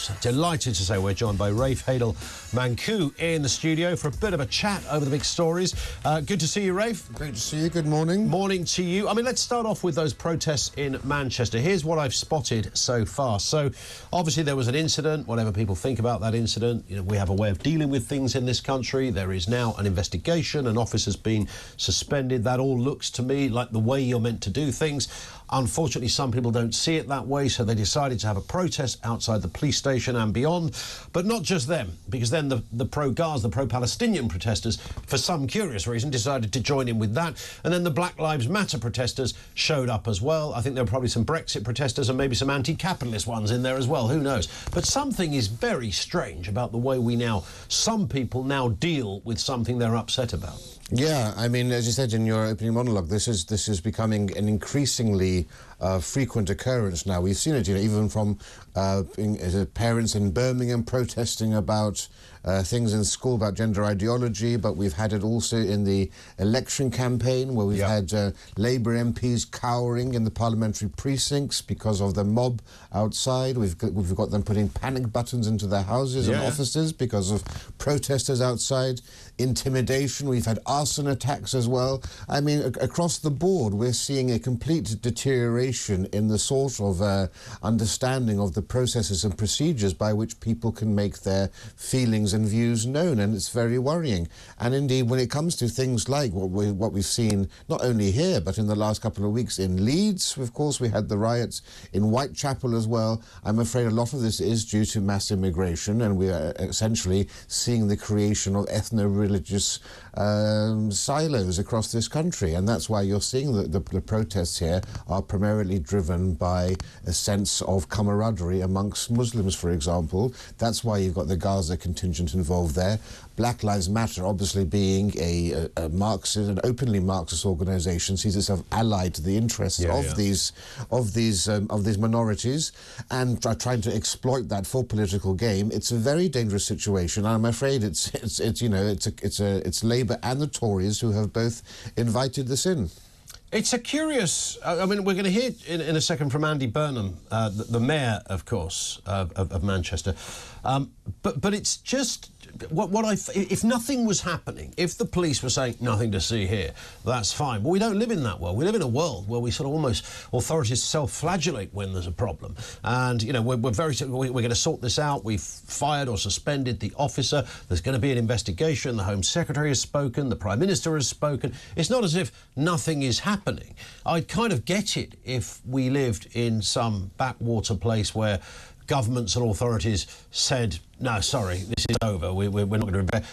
course, delighted to say we're joined by Rafe Hadel-Mancu in the studio for a bit of a chat over the big stories. Good to see you, Rafe. Great to see you. Good morning. Morning to you. I mean, let's start off with those protests in Manchester. Here's what I've spotted so far. So, obviously, there was an incident. Whatever people think about that incident, you know, we have a way of dealing with things in this country. There is now an investigation. An officer's been suspended. That all looks to me like the way you're meant to do things. Unfortunately, some people don't see it that way, so they decided to have a protest outside the police station and beyond. But not just them, because then the pro-Gaza, the pro-Palestinian protesters, for some curious reason, decided to join in with that. And then the Black Lives Matter protesters showed up as well. I think there were probably some Brexit protesters and maybe some anti-capitalist ones in there as well. Who knows? But something is very strange about the way some people now deal with something they're upset about. Yeah, I mean, as you said in your opening monologue, this is becoming an increasingly frequent occurrence now. We've seen it, you know, even from parents in Birmingham protesting about things in school about gender ideology, but we've had it also in the election campaign where we've had Labour MPs cowering in the parliamentary precincts because of the mob outside. We've got them putting panic buttons into their houses and offices because of protesters outside. Intimidation. We've had arson attacks as well. I mean, across the board, we're seeing a complete deterioration in the sort of understanding of the processes and procedures by which people can make their feelings and views known, and it's very worrying. And indeed, when it comes to things like what we've seen, not only here, but in the last couple of weeks in Leeds, of course, we had the riots in Whitechapel as well. I'm afraid a lot of this is due to mass immigration, and we are essentially seeing the creation of ethno-religious silos across this country, and that's why you're seeing that the protests here are primarily driven by a sense of camaraderie amongst Muslims, for example. That's why you've got the Gaza contingent involved there. Black Lives Matter, obviously being a Marxist, an openly Marxist organisation, sees itself allied to the interests of these minorities, and are trying to exploit that for political game. It's a very dangerous situation. I'm afraid it's Labour and the Tories who have both invited this in. It's a curious... I mean, we're going to hear in a second from Andy Burnham, the mayor, of course, of Manchester. But it's just... if nothing was happening, if the police were saying nothing to see here, that's fine. But we don't live in that world. We live in a world where we sort of almost... authorities self-flagellate when there's a problem. And, you know, we're going to sort this out. We've fired or suspended the officer. There's going to be an investigation. The Home Secretary has spoken. The Prime Minister has spoken. It's not as if nothing is happening. I'd kind of get it if we lived in some backwater place where governments and authorities said, no, sorry, this is over, we're not going to repair.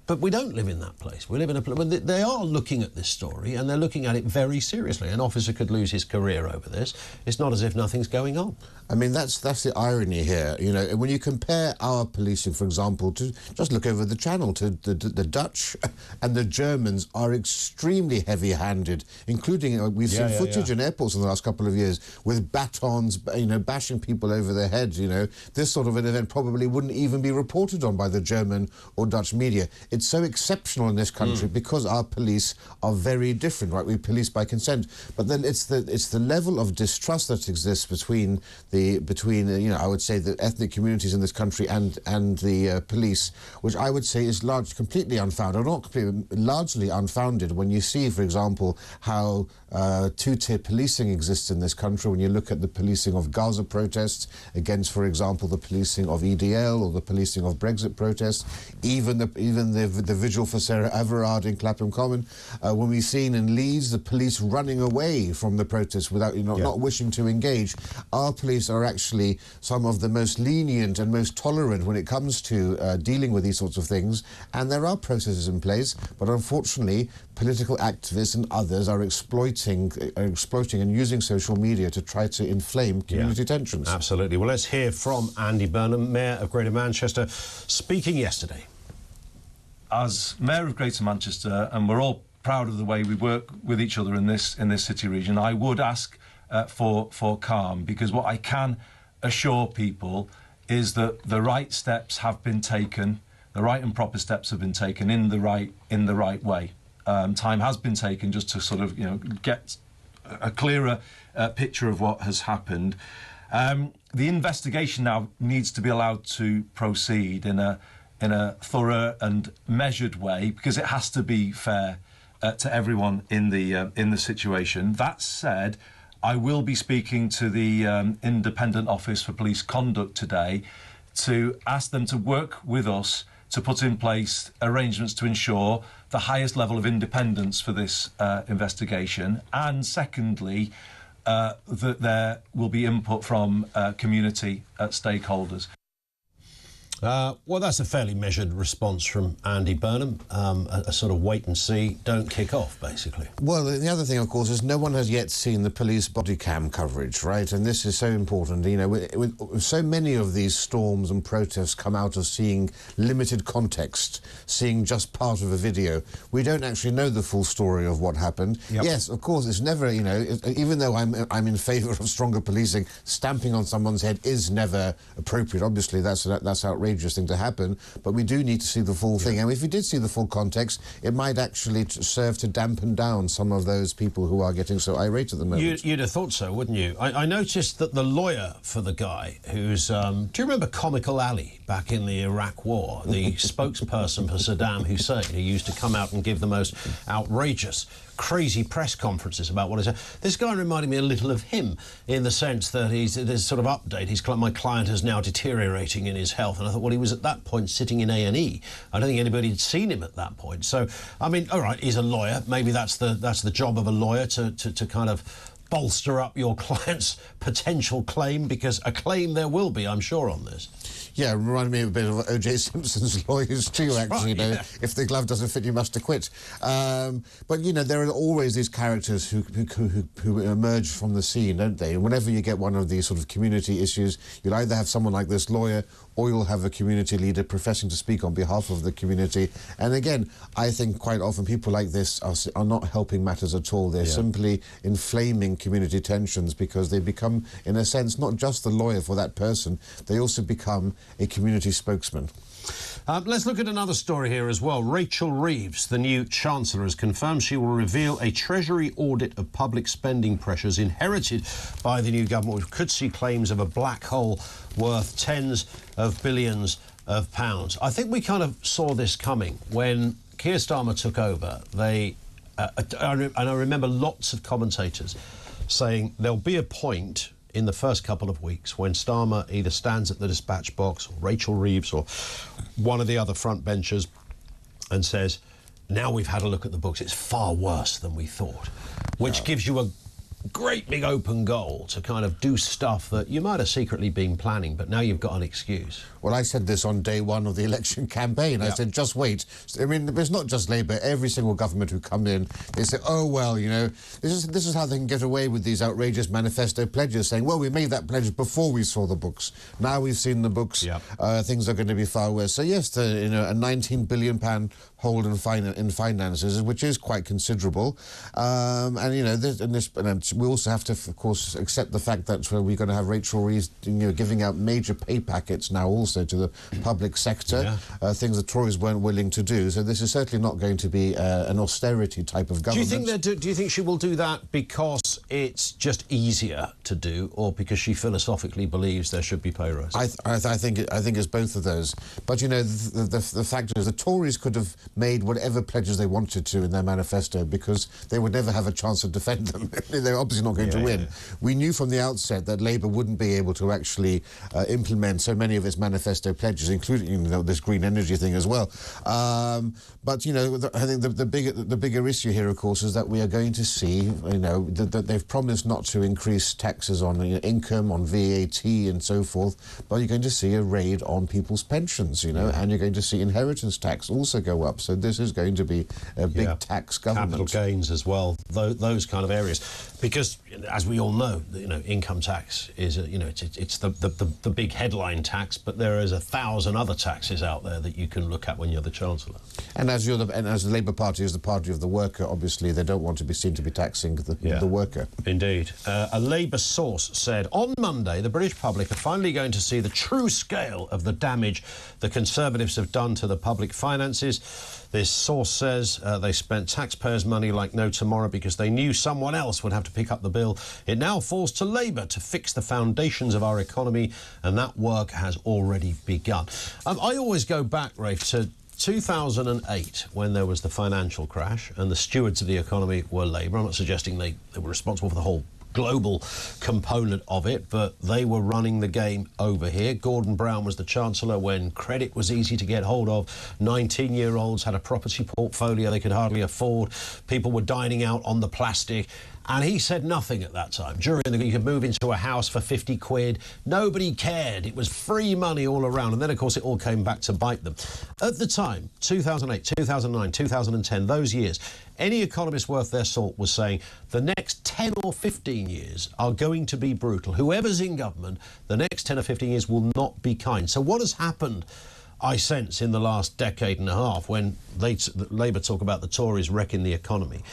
But we don't live in that place. We live in a place where they are looking at this story, and they're looking at it very seriously. An officer could lose his career over this. It's not as if nothing's going on. I mean, that's the irony here. You know, when you compare our policing, for example, to just look over the channel to the Dutch and the Germans are extremely heavy-handed, including we've seen footage in airports in the last couple of years with batons, you know, bashing people over their heads. You know, this sort of an event probably wouldn't even be reported on by the German or Dutch media. It's so exceptional in this country because our police are very different, right? We police by consent, but then it's the level of distrust that exists between you know, I would say the ethnic communities in this country and the police, which I would say is completely unfounded, or not completely, largely unfounded. When you see, for example, how two-tier policing exists in this country, when you look at the policing of Gaza protests against, for example, the policing of EDL or the policing of Brexit protests, even the vigil for Sarah Everard in Clapham Common, when we've seen in Leeds the police running away from the protests without, not wishing to engage. Our police are actually some of the most lenient and most tolerant when it comes to dealing with these sorts of things, and there are processes in place, but unfortunately political activists and others are exploiting and using social media to try to inflame community tensions. Absolutely. Well, let's hear from Andy Burnham, Mayor of Greater Manchester, speaking yesterday. As Mayor of Greater Manchester, and we're all proud of the way we work with each other in this city region, I would ask for calm, because what I can assure people is that the right steps have been taken, the right and proper steps have been taken in the right way. Time has been taken just to sort of get a clearer picture of what has happened. The investigation now needs to be allowed to proceed in a thorough and measured way, because it has to be fair to everyone in the situation. That said, I will be speaking to the Independent Office for Police Conduct today to ask them to work with us to put in place arrangements to ensure the highest level of independence for this investigation, and secondly, that there will be input from community stakeholders. Well, that's a fairly measured response from Andy Burnham, a sort of wait and see, don't kick off, basically. Well, the other thing, of course, is no one has yet seen the police body cam coverage, right? And this is so important. You know, with so many of these storms and protests come out of seeing limited context, seeing just part of a video. We don't actually know the full story of what happened. Yep. Yes, of course, it's never, you know, even though I'm in favour of stronger policing, stamping on someone's head is never appropriate. Obviously, that's outrageous thing to happen, but we do need to see the full thing. And if we did see the full context, it might actually serve to dampen down some of those people who are getting so irate at the moment. You'd have thought so, wouldn't you? I noticed that the lawyer for the guy who's... do you remember Comical Ali back in the Iraq War? The spokesperson for Saddam Hussein, who used to come out and give the most outrageous, crazy press conferences about what is... This guy reminded me a little of him in the sense that there's sort of update. My client is now deteriorating in his health, and I thought, well, he was at that point sitting in A&E. I don't think anybody had seen him at that point. So, I mean, all right, he's a lawyer. Maybe that's the job of a lawyer, to kind of bolster up your client's potential claim, because a claim there will be, I'm sure, on this. Yeah, reminded me a bit of O.J. Simpson's lawyers too, actually. Right, you know, yeah. If the glove doesn't fit, you must acquit. But, you know, there are always these characters who emerge from the scene, don't they? And whenever you get one of these sort of community issues, you'll either have someone like this lawyer, or you'll have a community leader professing to speak on behalf of the community. And again, I think quite often people like this are not helping matters at all. They're simply inflaming community tensions, because they become, in a sense, not just the lawyer for that person, they also become a community spokesman. Let's look at another story here as well. Rachel Reeves, the new Chancellor, has confirmed she will reveal a Treasury audit of public spending pressures inherited by the new government, which could see claims of a black hole worth tens of billions of pounds. I think we kind of saw this coming when Keir Starmer took over. And I remember lots of commentators saying there'll be a point in the first couple of weeks when Starmer either stands at the dispatch box, or Rachel Reeves, or one of the other front benchers, and says, now we've had a look at the books, it's far worse than we thought, which gives you a great big open goal to kind of do stuff that you might have secretly been planning, but now you've got an excuse. Well, I said this on day one of the election campaign. I said, just wait. I mean, it's not just Labour. Every single government who come in, they say, oh, well, you know, this is how they can get away with these outrageous manifesto pledges, saying, well, we made that pledge before we saw the books. Now we've seen the books, things are going to be far worse. So, yes, you know, a £19 billion hold in finances, which is quite considerable. And, you know, we also have to, of course, accept the fact that we're going to have Rachel Reeves, you know, giving out major pay packets now also to the public sector, things the Tories weren't willing to do. So this is certainly not going to be an austerity type of government. Do you think she will do that because it's just easier to do, or because she philosophically believes there should be pay rises? I think it's both of those. But, you know, the fact is the Tories could have made whatever pledges they wanted to in their manifesto, because they would never have a chance to defend them. They're obviously not going to win. We knew from the outset that Labour wouldn't be able to actually implement so many of its manifesto pledges, including, you know, this green energy thing as well. But, you know, I think the bigger issue here, of course, is that we are going to see, you know, that they've promised not to increase taxes on income, on VAT and so forth, but you're going to see a raid on people's pensions, you know, and you're going to see inheritance tax also go up. So this is going to be a big tax government. Capital gains as well, those kind of areas. Because, as we all know, you know, income tax is, you know, it's the big headline tax, but there is 1,000 other taxes out there that you can look at when you're the Chancellor. And as the Labour Party is the party of the worker, obviously they don't want to be seen to be taxing the worker. Indeed. A Labour source said, on Monday, the British public are finally going to see the true scale of the damage the Conservatives have done to the public finances. This source says they spent taxpayers' money like no tomorrow because they knew someone else would have to pick up the bill. It now falls to Labour to fix the foundations of our economy, and that work has already begun. I always go back, Rafe, to 2008, when there was the financial crash, and the stewards of the economy were Labour. I'm not suggesting they were responsible for the whole global component of it, but they were running the game over here. Gordon Brown was the Chancellor when credit was easy to get hold of. 19-year-olds had a property portfolio they could hardly afford. People were dining out on the plastic. And he said nothing at that time. During you could move into a house for 50 quid. Nobody cared. It was free money all around. And then, of course, it all came back to bite them. At the time, 2008, 2009, 2010, those years, any economist worth their salt was saying the next 10 or 15 years are going to be brutal. Whoever's in government, the next 10 or 15 years will not be kind. So what has happened, I sense, in the last decade and a half, when Labour talk about the Tories wrecking the economy?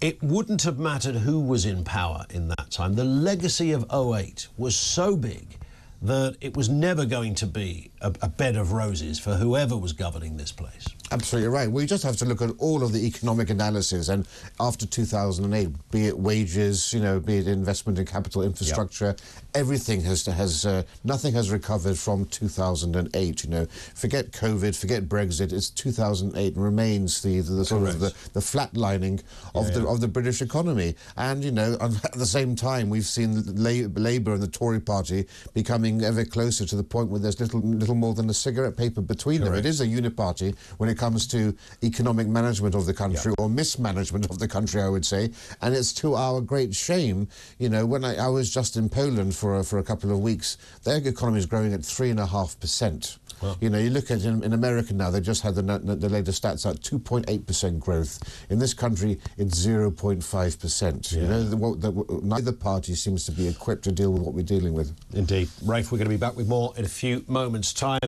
It wouldn't have mattered who was in power in that time. The legacy of 2008 was so big that it was never going to be a bed of roses for whoever was governing this place. Absolutely right. We just have to look at all of the economic analysis, and after 2008, be it wages, you know, be it investment in capital infrastructure, everything nothing has recovered from 2008. You know, forget COVID, forget Brexit. It's 2008 and remains the sort of the flatlining of the British economy. And you know, at the same time, we've seen Labour and the Tory Party becoming ever closer to the point where there's little more than a cigarette paper between them. It is a uniparty when it comes to economic management of the country, or mismanagement of the country, I would say. And it's to our great shame, you know, when I was just in Poland for a couple of weeks, their economy is growing at 3.5%. Wow. You know, you look at in America now, they just had the latest stats out, 2.8% growth. In this country, it's 0.5%. You know, neither party seems to be equipped to deal with what we're dealing with. Indeed. Rafe, we're going to be back with more in a few moments' time.